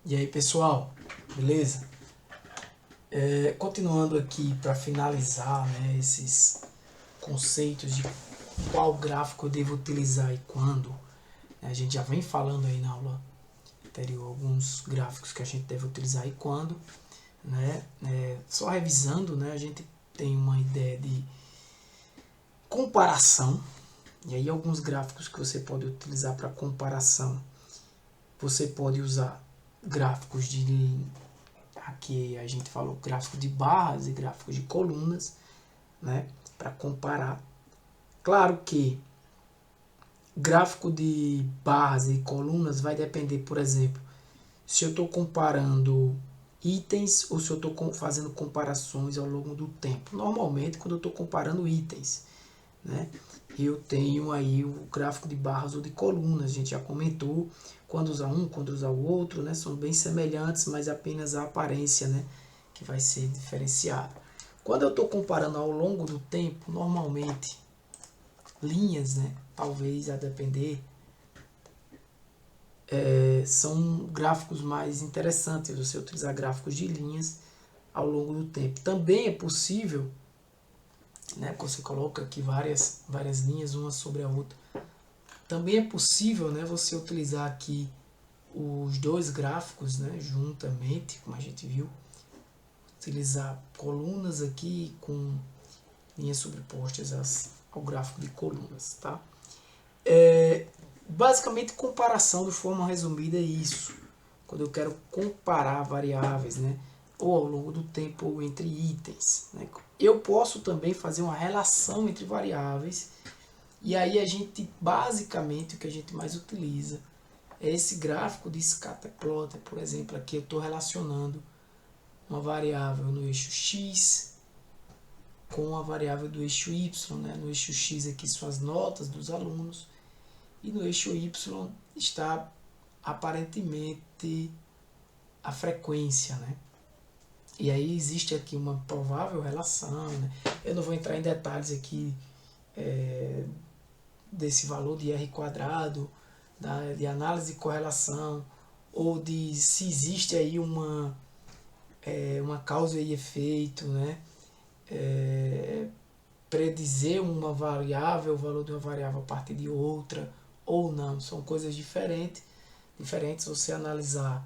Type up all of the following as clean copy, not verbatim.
E aí, pessoal, beleza? Continuando aqui para finalizar, né, esses conceitos de qual gráfico eu devo utilizar e quando. A gente já vem falando aí na aula anterior alguns gráficos que a gente deve utilizar e quando, né? Só revisando, né, a gente tem uma ideia de comparação. E aí alguns gráficos que você pode utilizar para comparação. Você pode usar gráficos de aqui a gente falou gráfico de barras e gráficos de colunas, né, para comparar. Claro que gráfico de barras e colunas vai depender, por exemplo, se eu estou comparando itens ou se eu estou fazendo comparações ao longo do tempo. Normalmente, quando eu estou comparando itens, né, eu tenho aí o gráfico de barras ou de colunas. A gente já comentou quando usar um, quando usar o outro, né, são bem semelhantes, mas apenas a aparência, né, que vai ser diferenciada. Quando eu estou comparando ao longo do tempo, normalmente linhas, né, talvez a depender, são gráficos mais interessantes, você utilizar gráficos de linhas ao longo do tempo. Também é possível, né, você coloca aqui várias linhas uma sobre a outra. Também é possível, né, você utilizar aqui os dois gráficos, né, juntamente, como a gente viu, utilizar colunas aqui com linhas sobrepostas ao gráfico de colunas, tá? Basicamente, comparação de forma resumida é isso. Quando eu quero comparar variáveis, né, ou ao longo do tempo ou entre itens, né, eu posso também fazer uma relação entre variáveis. E aí a gente, basicamente, o que a gente mais utiliza é esse gráfico de scatterplot. Por exemplo, aqui eu estou relacionando uma variável no eixo x com a variável do eixo y, né? No eixo x aqui são as notas dos alunos e no eixo y está aparentemente a frequência, né? E aí existe aqui uma provável relação, né? Eu não vou entrar em detalhes aqui desse valor de R quadrado, de análise de correlação, ou de se existe aí uma causa e efeito, né? Predizer uma variável, o valor de uma variável a partir de outra, ou não. São coisas diferentes você analisar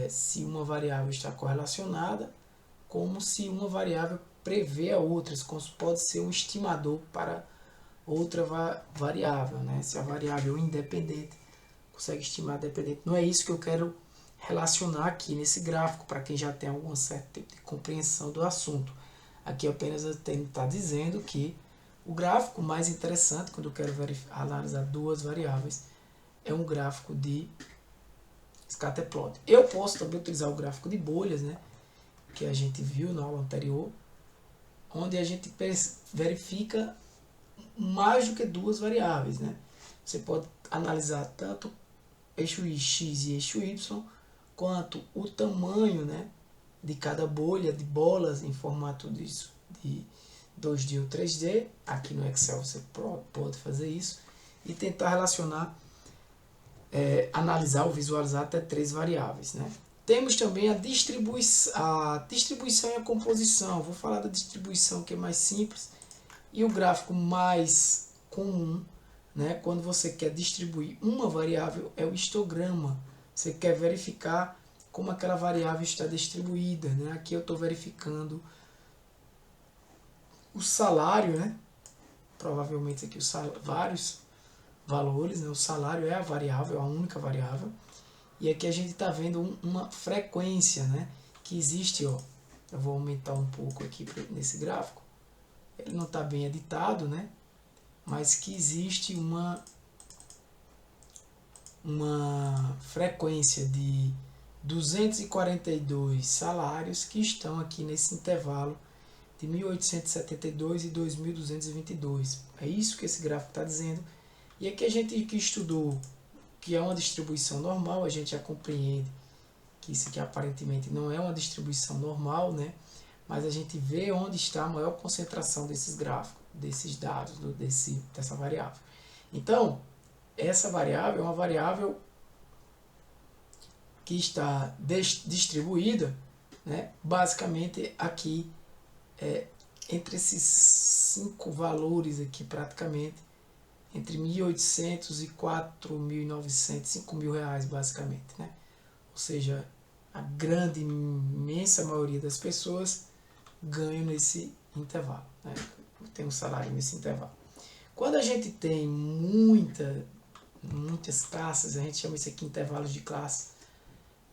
se uma variável está correlacionada, como se uma variável prevê a outra, como pode ser um estimador para outra variável, né? Se a variável independente consegue estimar dependente. Não é isso que eu quero relacionar aqui nesse gráfico, para quem já tem algum certo tipo de compreensão do assunto. Aqui apenas eu tenho que estar dizendo que o gráfico mais interessante, quando eu quero analisar duas variáveis, é um gráfico de scatterplot. Eu posso também utilizar o gráfico de bolhas, né, que a gente viu na aula anterior, onde a gente verifica mais do que duas variáveis, né? Você pode analisar tanto eixo x e eixo y, quanto o tamanho, né, de cada bolha de bolas em formato disso, de 2D ou 3D. Aqui no Excel você pode fazer isso e tentar relacionar, analisar ou visualizar até três variáveis, né? Temos também a distribuição e a composição. Vou falar da distribuição, que é mais simples, e o gráfico mais comum, né, quando você quer distribuir uma variável, é o histograma. Você quer verificar como aquela variável está distribuída, né? Aqui eu estou verificando o salário, né? Provavelmente aqui vários valores, né? O salário é a variável, a única variável. E aqui a gente está vendo uma frequência, né, que existe, ó. Eu vou aumentar um pouco aqui nesse gráfico. Ele não está bem editado, né? Mas que existe uma frequência de 242 salários que estão aqui nesse intervalo de 1872 e 2222. É isso que esse gráfico está dizendo. E aqui a gente que estudou que é uma distribuição normal, a gente já compreende que isso aqui aparentemente não é uma distribuição normal, né? Mas a gente vê onde está a maior concentração desses gráficos, desses dados, dessa variável. Então, essa variável é uma variável que está distribuída, né, basicamente aqui entre esses 5 valores aqui praticamente, entre 1.800 e 4.900, 5 mil reais basicamente, né? Ou seja, a grande, imensa maioria das pessoas ganham nesse intervalo, né? Tem um salário nesse intervalo. Quando a gente tem muitas classes, a gente chama isso aqui de intervalos de classe,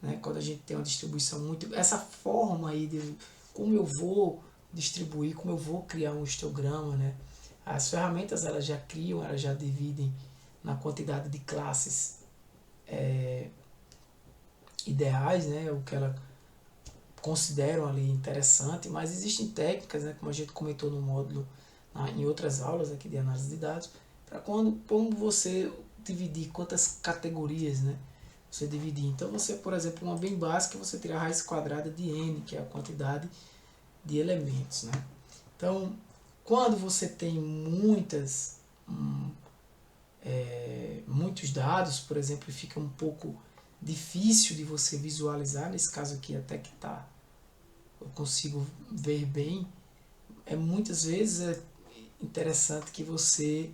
né? Quando a gente tem uma distribuição muito... Essa forma aí de como eu vou distribuir, como eu vou criar um histograma, né? As ferramentas elas já criam, elas já dividem na quantidade de classes ideais, né? O que elas consideram ali interessante, mas existem técnicas, né? Como a gente comentou no módulo, em outras aulas aqui de análise de dados, para como você dividir, quantas categorias, né? Você dividir. Então você, por exemplo, uma bem básica, você teria a raiz quadrada de n, que é a quantidade de elementos, né? Então, quando você tem muitos dados, por exemplo, fica um pouco difícil de você visualizar. Nesse caso aqui até que eu consigo ver bem. Muitas vezes é interessante que você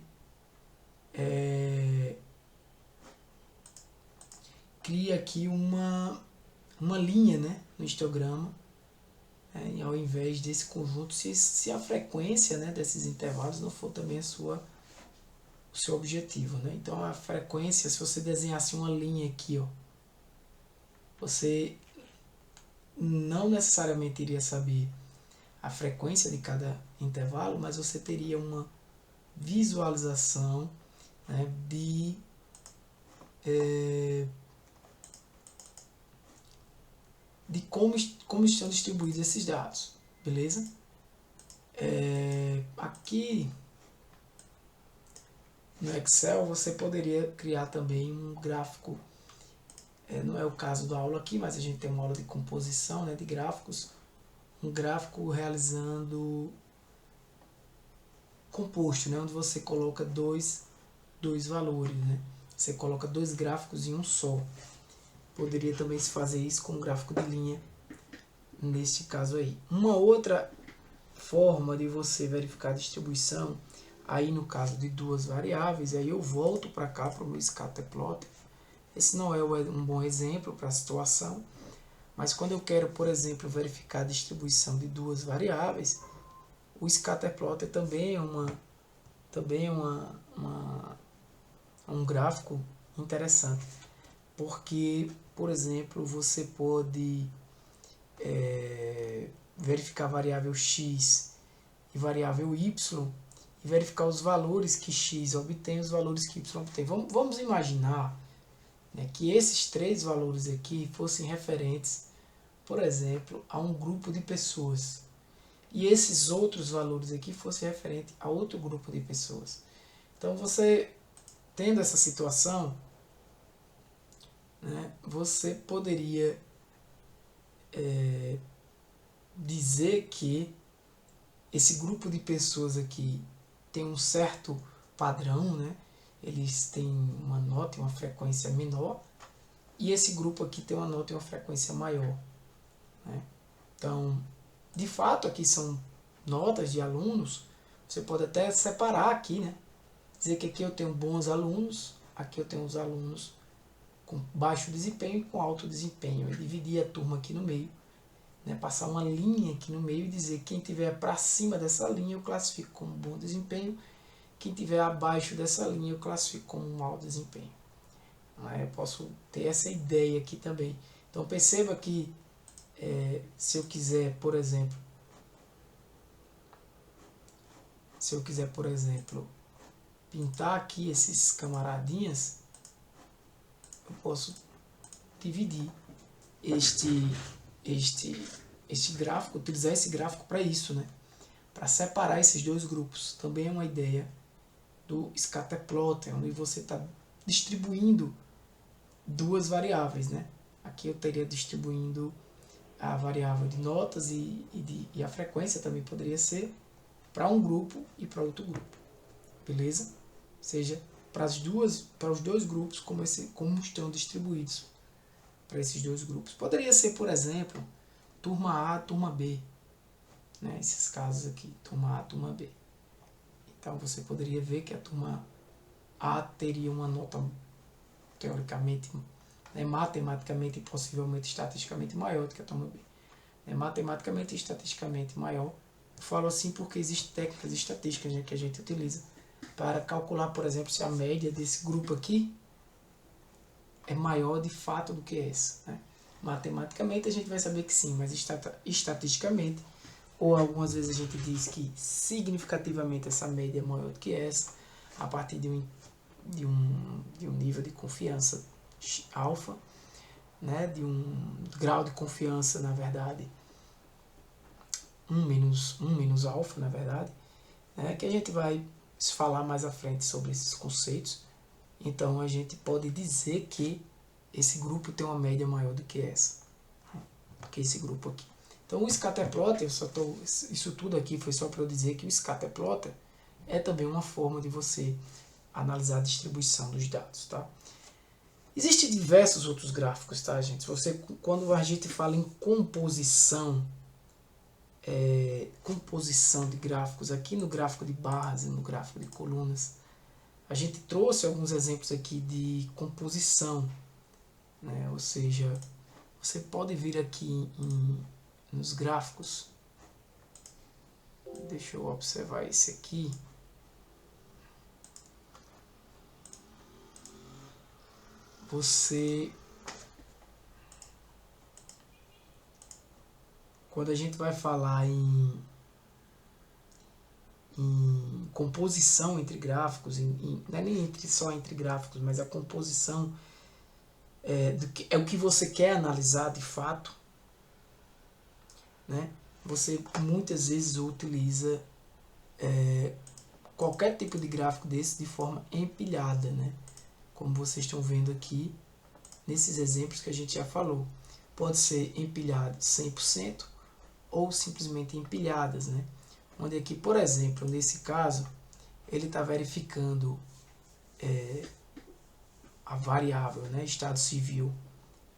crie aqui uma linha, né, no histograma, ao invés desse conjunto, se a frequência, né, desses intervalos não for também o seu objetivo, né? Então a frequência, se você desenhasse uma linha aqui, ó, você não necessariamente iria saber a frequência de cada intervalo, mas você teria uma visualização, né, de como estão distribuídos esses dados, beleza? Aqui no Excel você poderia criar também um gráfico, não é o caso da aula aqui, mas a gente tem uma aula de composição, né, de gráficos, um gráfico realizando composto, né, onde você coloca dois valores, né? Você coloca 2 gráficos em um só. Poderia também se fazer isso com um gráfico de linha, neste caso aí. Uma outra forma de você verificar a distribuição, aí no caso de 2 variáveis, aí eu volto para cá para o meu scatterplot. Esse não é um bom exemplo para a situação, mas quando eu quero, por exemplo, verificar a distribuição de 2 variáveis, o scatterplot também é um gráfico interessante, porque, por exemplo, você pode verificar a variável x e variável y e verificar os valores que x obtém e os valores que y obtém. Vamos imaginar, né, que esses 3 valores aqui fossem referentes, por exemplo, a um grupo de pessoas, e esses outros valores aqui fossem referentes a outro grupo de pessoas. Então, você tendo essa situação, né, você poderia dizer que esse grupo de pessoas aqui tem um certo padrão, né? Eles têm uma nota e uma frequência menor, e esse grupo aqui tem uma nota e uma frequência maior, né? Então, de fato, aqui são notas de alunos. Você pode até separar aqui, né? Dizer que aqui eu tenho bons alunos, aqui eu tenho os alunos com baixo desempenho e com alto desempenho. Eu dividir a turma aqui no meio, né? Passar uma linha aqui no meio e dizer que quem tiver para cima dessa linha eu classifico como bom desempenho, quem tiver abaixo dessa linha eu classifico como mau desempenho. Eu posso ter essa ideia aqui também. Então perceba que se eu quiser, por exemplo, pintar aqui esses camaradinhas, eu posso dividir este gráfico, utilizar esse gráfico para isso, né? Para separar esses 2 grupos. Também é uma ideia do scatterplot, onde você está distribuindo 2 variáveis, né? Aqui eu estaria distribuindo a variável de notas e a frequência também poderia ser para um grupo e para outro grupo, beleza? Ou seja, para os 2 grupos como estão distribuídos para esses dois grupos. Poderia ser, por exemplo, turma A, turma B, né? Esses casos aqui, turma A, turma B. Então você poderia ver que a turma A teria uma nota teoricamente, né, matematicamente e possivelmente estatisticamente maior do que a turma B. É matematicamente e estatisticamente maior. Eu falo assim porque existem técnicas estatísticas, né, que a gente utiliza para calcular, por exemplo, se a média desse grupo aqui é maior de fato do que essa, né? Matematicamente a gente vai saber que sim, mas estatisticamente, ou algumas vezes a gente diz que significativamente essa média é maior do que essa, a partir de um nível de confiança alfa, né? De um grau de confiança, na verdade, 1 menos alfa, na verdade, né? Que a gente vai falar mais à frente sobre esses conceitos. Então a gente pode dizer que esse grupo tem uma média maior do que essa, do que esse grupo aqui. Então o scatterplotter, isso tudo aqui foi só para eu dizer que o scatterplotter é também uma forma de você analisar a distribuição dos dados, tá? Existem diversos outros gráficos, tá, gente? Quando a gente fala em composição de gráficos, aqui no gráfico de barras e no gráfico de colunas, a gente trouxe alguns exemplos aqui de composição, né? Ou seja, você pode vir aqui nos gráficos, deixa eu observar esse aqui, quando a gente vai falar em composição entre gráficos, não é nem só entre gráficos, mas a composição é o que você quer analisar de fato, né? Você muitas vezes utiliza qualquer tipo de gráfico desse de forma empilhada, né? Como vocês estão vendo aqui nesses exemplos que a gente já falou. Pode ser empilhado 100% ou simplesmente empilhadas, né? Onde aqui, por exemplo, nesse caso, ele está verificando a variável, né, estado civil,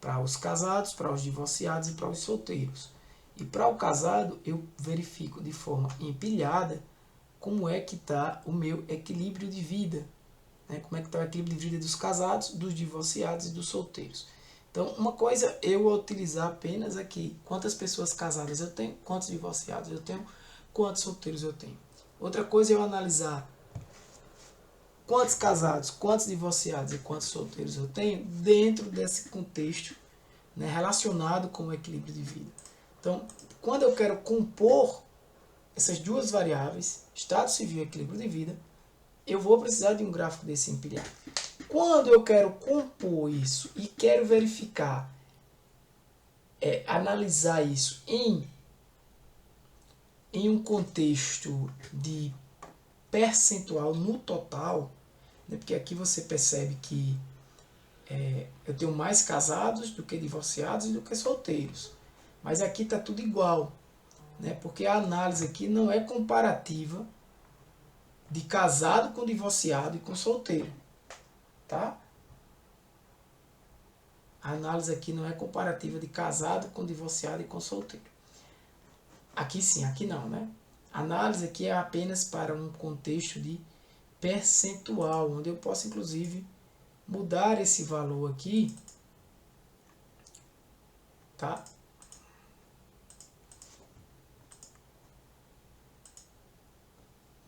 para os casados, para os divorciados e para os solteiros. E para o casado, eu verifico de forma empilhada como é que está o meu equilíbrio de vida, né? Como é que está o equilíbrio de vida dos casados, dos divorciados e dos solteiros. Então, uma coisa eu vou utilizar apenas aqui quantas pessoas casadas eu tenho, quantos divorciados eu tenho, quantos solteiros eu tenho. Outra coisa é eu analisar quantos casados, quantos divorciados e quantos solteiros eu tenho dentro desse contexto, né, relacionado com o equilíbrio de vida. Então, quando eu quero compor essas duas variáveis, estado civil e equilíbrio de vida, eu vou precisar de um gráfico desse empilhado. Quando eu quero compor isso e quero verificar, analisar isso em um contexto de percentual no total, né, porque aqui você percebe que eu tenho mais casados do que divorciados e do que solteiros. Mas aqui está tudo igual, né, porque a análise aqui não é comparativa de casado com divorciado e com solteiro. Tá? A análise aqui não é comparativa de casado com divorciado e com solteiro. Aqui sim, aqui não, né? A análise aqui é apenas para um contexto de percentual, onde eu posso inclusive mudar esse valor aqui, tá?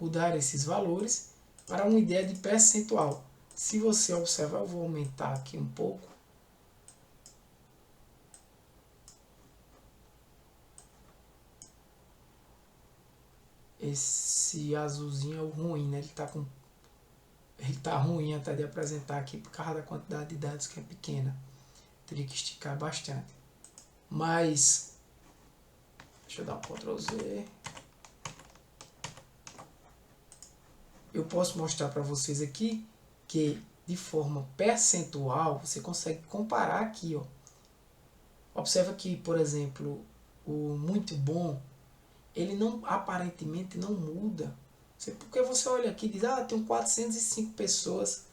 Mudar esses valores para uma ideia de percentual. Se você observar, eu vou aumentar aqui um pouco. Esse azulzinho é o ruim, né? Ele tá ruim até de apresentar aqui por causa da quantidade de dados que é pequena. Teria que esticar bastante. Mas deixa eu dar um Ctrl Z. Eu posso mostrar para vocês aqui que de forma percentual você consegue comparar aqui, ó. Observa que, por exemplo, o muito bom, ele não aparentemente não muda. Porque você olha aqui e diz, tem 405 pessoas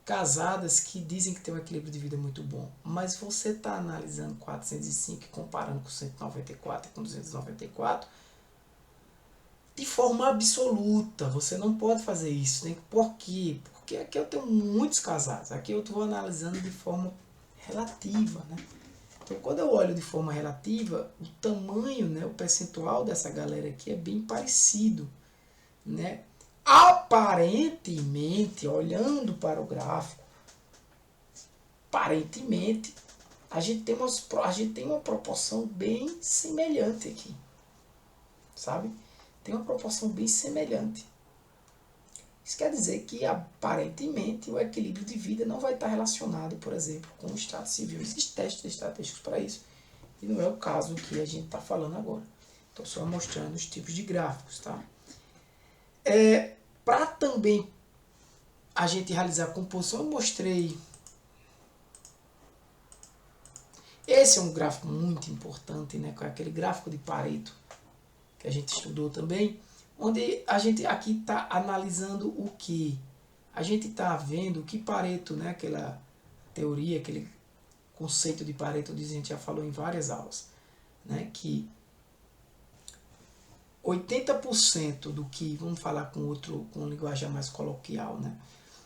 casadas que dizem que tem um equilíbrio de vida muito bom, mas você está analisando 405 e comparando com 194 e com 294, de forma absoluta, você não pode fazer isso. Né? Por quê? Porque aqui eu tenho muitos casados, aqui eu estou analisando de forma relativa, né? Então, quando eu olho de forma relativa, o tamanho, né, o percentual dessa galera aqui é bem parecido, né? Aparentemente, olhando para o gráfico, aparentemente, a gente tem uma proporção bem semelhante aqui, sabe? Tem uma proporção bem semelhante. Isso quer dizer que, aparentemente, o equilíbrio de vida não vai estar relacionado, por exemplo, com o Estado Civil. Existem testes estatísticos para isso. E não é o caso que a gente está falando agora. Estou só mostrando os tipos de gráficos, tá? Para também a gente realizar a composição, eu mostrei. Esse é um gráfico muito importante, né? Com aquele gráfico de Pareto que a gente estudou também, onde a gente aqui está analisando o que? A gente está vendo que Pareto, né? Aquela teoria, aquele conceito de Pareto, a gente já falou em várias aulas, né? Que 80% do que, vamos falar com linguagem mais coloquial, né?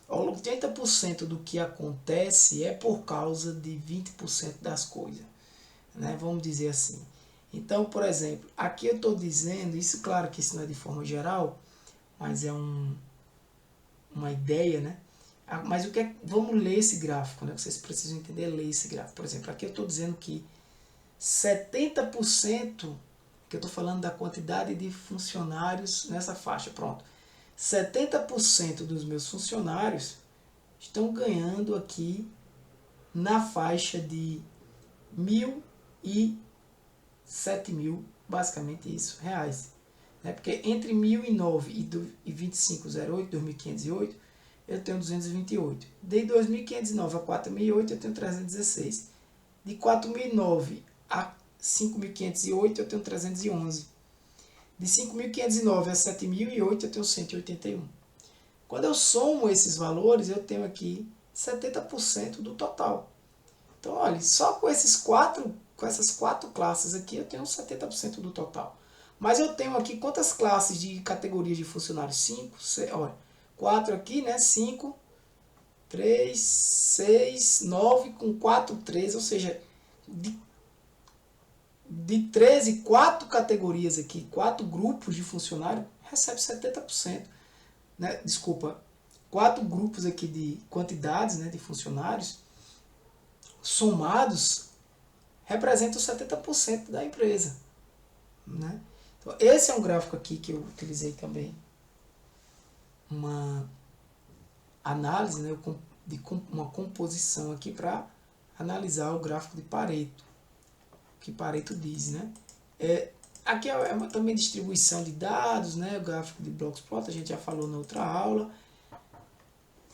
80% do que acontece é por causa de 20% das coisas, né? Vamos dizer assim. Então, por exemplo, aqui eu estou dizendo, isso claro que isso não é de forma geral, mas é uma ideia, né? Mas o que é, vamos ler esse gráfico, né? Vocês precisam entender, ler esse gráfico. Por exemplo, aqui eu estou dizendo que 70%, que eu estou falando da quantidade de funcionários nessa faixa, pronto. 70% dos meus funcionários estão ganhando aqui na faixa de 1.000 e 7.000, basicamente isso, reais. Né? Porque entre 1.009 e 2508, 2.508, eu tenho 228. De 2.509 a 4.008, eu tenho 316. De 4.009 a 5.508, eu tenho 311. De 5.509 a 7.008, eu tenho 181. Quando eu somo esses valores, eu tenho aqui 70% do total. Então, olha, só com essas quatro classes aqui, eu tenho 70% do total. Mas eu tenho aqui quantas classes de categorias de funcionários? 5, 6, olha, 4 aqui, né? 5, 3, 6, 9, com 4, 13, ou seja, de 13, 4 categorias aqui, 4 grupos de funcionário, recebe 70%. Né? Desculpa, 4 grupos aqui de quantidades, né, de funcionários, somados, representam 70% da empresa. Né? Então, esse é um gráfico aqui que eu utilizei também, uma análise, né, de uma composição aqui para analisar o gráfico de Pareto, que Pareto diz, né? Aqui é uma também distribuição de dados, né? O gráfico de Blockplot, a gente já falou na outra aula.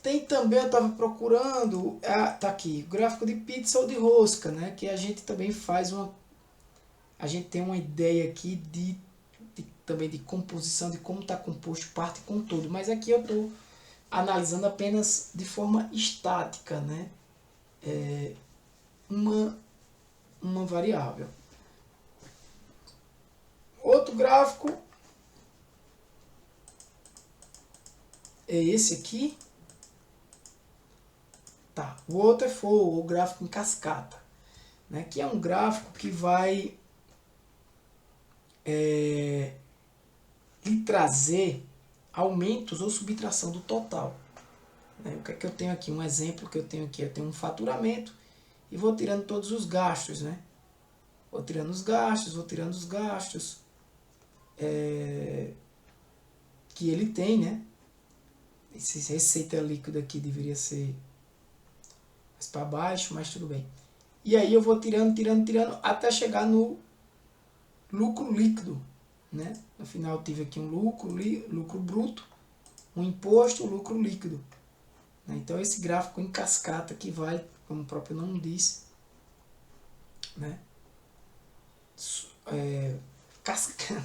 Tem também, eu estava procurando, tá aqui, o gráfico de pizza ou de rosca, né? Que a gente também faz a gente tem uma ideia aqui também de composição, de como está composto parte com todo. Mas aqui eu estou analisando apenas de forma estática, né? Uma variável. Outro gráfico é esse aqui. Tá. O waterfall, o gráfico em cascata, né? Que é um gráfico que vai lhe trazer aumentos ou subtração do total. Né? O que é que eu tenho aqui? Um exemplo que eu tenho aqui, eu tenho um faturamento e vou tirando todos os gastos, né? Vou tirando os gastos que ele tem, né? Essa receita líquida aqui deveria ser mais para baixo, mas tudo bem. E aí eu vou tirando até chegar no lucro líquido, né? No final eu tive aqui um lucro bruto, um imposto, um lucro líquido. Né? Então esse gráfico em cascata que vai, como o próprio nome diz, né?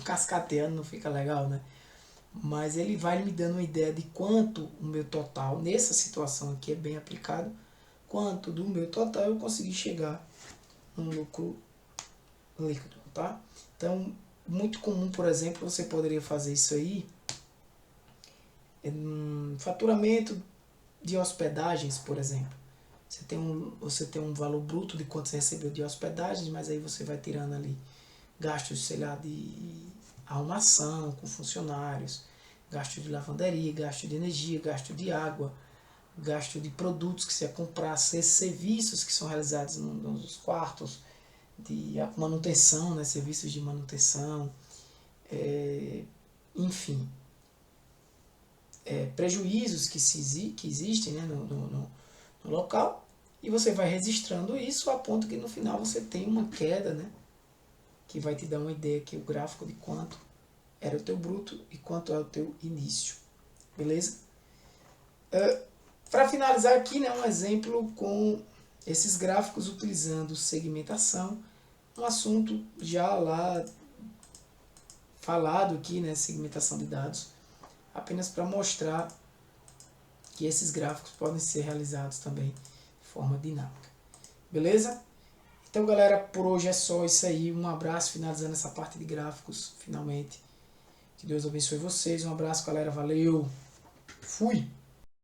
Cascateando não fica legal, né? mas ele vai me dando uma ideia de quanto o meu total, nessa situação aqui é bem aplicado, quanto do meu total eu consegui chegar no lucro líquido, tá? Então, muito comum, por exemplo, você poderia fazer isso aí em faturamento de hospedagens, por exemplo. Você tem um valor bruto de quanto você recebeu de hospedagens, mas aí você vai tirando ali gastos, sei lá, de arrumação com funcionários, gasto de lavanderia, gasto de energia, gasto de água, gasto de produtos que você ia comprar, serviços que são realizados nos quartos, de manutenção, né, serviços de manutenção, enfim, prejuízos que existem, né, no local, e você vai registrando isso a ponto que no final você tem uma queda, né, que vai te dar uma ideia aqui, o gráfico de quanto era o teu bruto e quanto é o teu início, beleza? Para finalizar aqui, né, um exemplo com esses gráficos utilizando segmentação, um assunto já lá falado aqui, né, segmentação de dados, apenas para mostrar que esses gráficos podem ser realizados também de forma dinâmica. Beleza? Então, galera, por hoje é só isso aí. Um abraço, finalizando essa parte de gráficos, finalmente. Que Deus abençoe vocês. Um abraço, galera. Valeu. Fui!